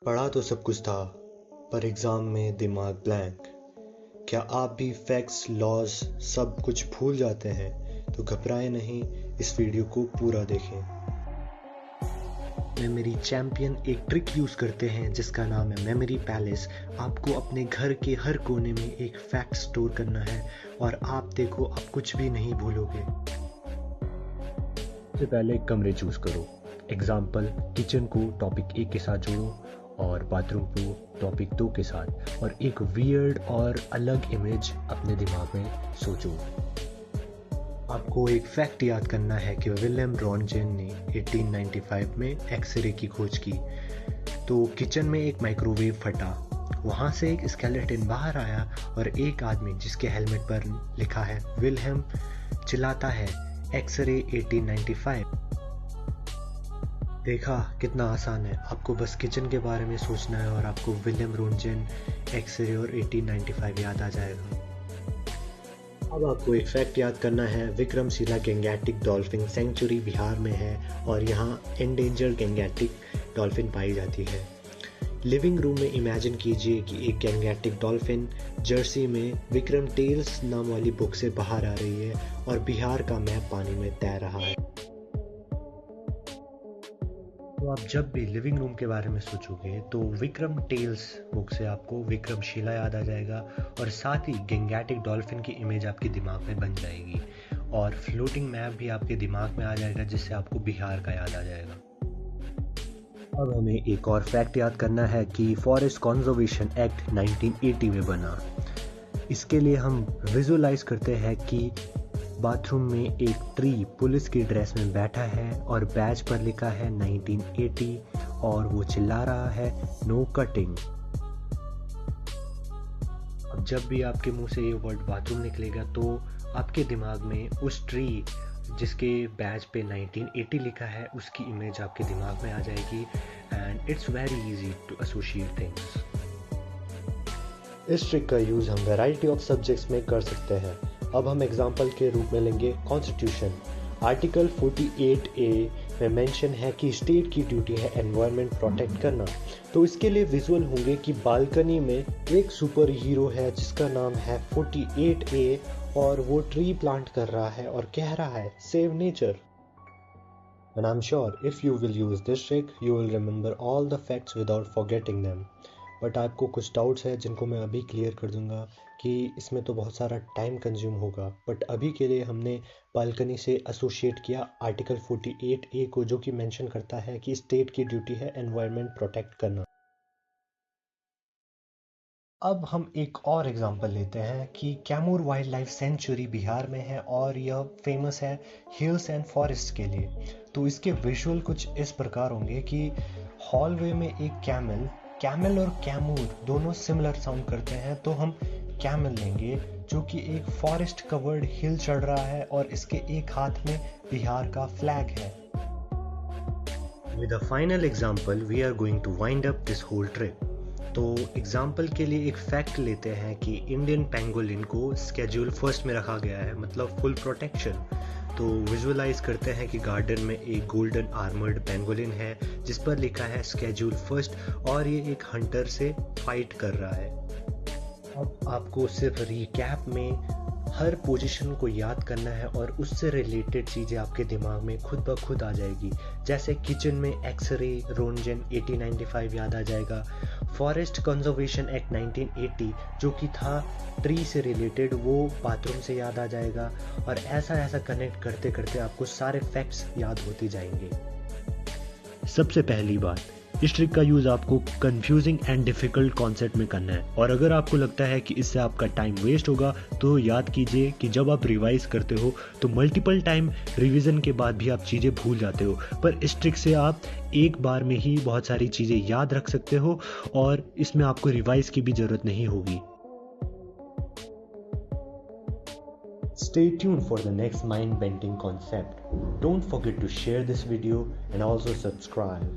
पढ़ा तो सब कुछ था, पर एग्ज़ाम में दिमाग ब्लैंक। क्या आप भी फैक्ट्स, लॉज सब कुछ भूल जाते हैं? तो घबराएं नहीं, इस वीडियो को पूरा देखें। मेमोरी चैंपियन एक ट्रिक यूज़ करते हैं जिसका नाम है मेमोरी पैलेस। आपको अपने घर के हर कोने में एक फैक्ट स्टोर करना है और आप देखो, आप कुछ भी नहीं भूलोगे। सबसे पहले कमरे चूज करो। एग्जाम्पल, किचन को टॉपिक 1 के साथ जोड़ो और बाथरूम को टॉपिक 2 के साथ, और एक वियर्ड और अलग इमेज अपने दिमाग में सोचो। आपको एक फैक्ट याद करना है कि विलियम रॉन्टगेन ने 1895 में एक्सरे की खोज की। तो किचन में एक माइक्रोवेव फटा, वहां से एक स्केलेटन बाहर आया और एक आदमी जिसके हेलमेट पर लिखा है विलियम चिल्लाता है एक्सरे 1895। देखा कितना आसान है, आपको बस किचन के बारे में सोचना है और आपको विलियम रॉन्टगेन, एक्सरे और 1895 याद आ जाएगा। अब आपको एक फैक्ट याद करना है, Vikramshila Gangetic dolphin century Bihar में है और यहाँ एंडेंजर गैंगेटिक डॉल्फिन पाई जाती है। लिविंग रूम में इमेजिन कीजिए कि एक गैंगेटिक डॉल्फिन जर्सी में विक्रम टेल्स नाम वाली बुक से बाहर आ रही है और बिहार का मैप पानी में तैर रहा है। तो आप जब भी लिविंग रूम के बारे में सोचोगे तो विक्रम टेल्स बुक से आपको विक्रमशिला याद आ जाएगा और साथ ही गैंगेटिक डॉल्फिन की इमेज आपके दिमाग में बन जाएगी और फ्लोटिंग मैप भी आपके दिमाग में आ जाएगा जिससे आपको बिहार का याद आ जाएगा। अब हमें एक और फैक्ट याद करना है कि फॉरेस्ट कंजर्वेशन एक्ट 1980 में बना। इसके लिए हम विजुअलाइज करते हैं कि बाथरूम में एक ट्री पुलिस की ड्रेस में बैठा है और बैज पर लिखा है 1980 और वो चिल्ला रहा है नो कटिंग। अब जब भी आपके मुंह से ये वर्ड बाथरूम निकलेगा तो आपके दिमाग में उस ट्री जिसके बैज पे 1980 लिखा है उसकी इमेज आपके दिमाग में आ जाएगी and it's very easy to associate things. इस ट्रिक का यूज हम वैरायटी ऑफ सब्जेक्ट्स में कर सकते हैं। अब हम एग्जाम्पल के रूप में लेंगे कॉन्स्टिट्यूशन। आर्टिकल 48A में मेंशन है कि स्टेट की ड्यूटी है एनवायरनमेंट प्रोटेक्ट करना। तो इसके लिए विजुअल होंगे कि बालकनी में एक सुपर हीरो है जिसका नाम है 48A और वो ट्री प्लांट कर रहा है और कह रहा है save nature. And I'm sure if you will use this trick, you will remember all the facts without forgetting them. But आपको कुछ डाउट्स हैं जिनको मैं अभी क्लियर कर दूंगा कि इसमें तो बहुत सारा टाइम कंज्यूम होगा, बट अभी के लिए हमने बालकनी से एसोसिएट किया आर्टिकल 48A को, जो कि मेंशन करता है कि स्टेट की ड्यूटी है एनवायरनमेंट प्रोटेक्ट करना। अब हम एक और एग्जांपल लेते हैं कि Kaimur wild life sanctuary Bihar में है और यह फेमस है हिल्स एंड फॉरेस्ट के लिए। तो इसके विजुअल कुछ इस प्रकार होंगे कि हॉलवे में एक कैमल और कैमूर दोनों सिमिलर साउंड करते हैं, तो हम कैमल लेंगे जो कि एक फॉरेस्ट कवर्ड हिल चढ़ रहा है और इसके एक हाथ में बिहार का फ्लैग है। With a final example we are going to wind up this whole trip. तो एग्जाम्पल के लिए एक फैक्ट लेते हैं कि इंडियन पेंगोलिन को स्केड्यूल फर्स्ट में रखा गया है, मतलब फुल प्रोटेक्शन। तो विजुअलाइज करते हैं कि गार्डन में एक गोल्डन आर्मर्ड पेंगोलिन है जिस पर लिखा है स्केड्यूल फर्स्ट और ये एक हंटर से फाइट कर रहा है। अब आपको सिर्फ रिकैप में हर पोजीशन को याद करना है और उससे रिलेटेड चीज़ें आपके दिमाग में खुद ब खुद आ जाएगी। जैसे किचन में एक्सरे रॉन्टगेन 1895 याद आ जाएगा, फॉरेस्ट कंजर्वेशन एक्ट 1980 जो कि था ट्री से रिलेटेड वो बाथरूम से याद आ जाएगा, और ऐसा कनेक्ट करते करते आपको सारे फैक्ट्स याद होते जाएंगे। सबसे पहली बात, इस ट्रिक का यूज आपको कंफ्यूजिंग एंड डिफिकल्ट कॉन्सेप्ट में करना है, और अगर आपको लगता है कि इससे आपका टाइम वेस्ट होगा तो याद कीजिए कि जब आप रिवाइज करते हो तो मल्टीपल टाइम रिवीजन के बाद भी आप चीजें भूल जाते हो, पर इस ट्रिक से आप एक बार में ही बहुत सारी चीजें याद रख सकते हो और इसमें आपको रिवाइज की भी जरूरत नहीं होगी। Stay tuned for the next mind-bending concept. Don't forget to share this video and also subscribe.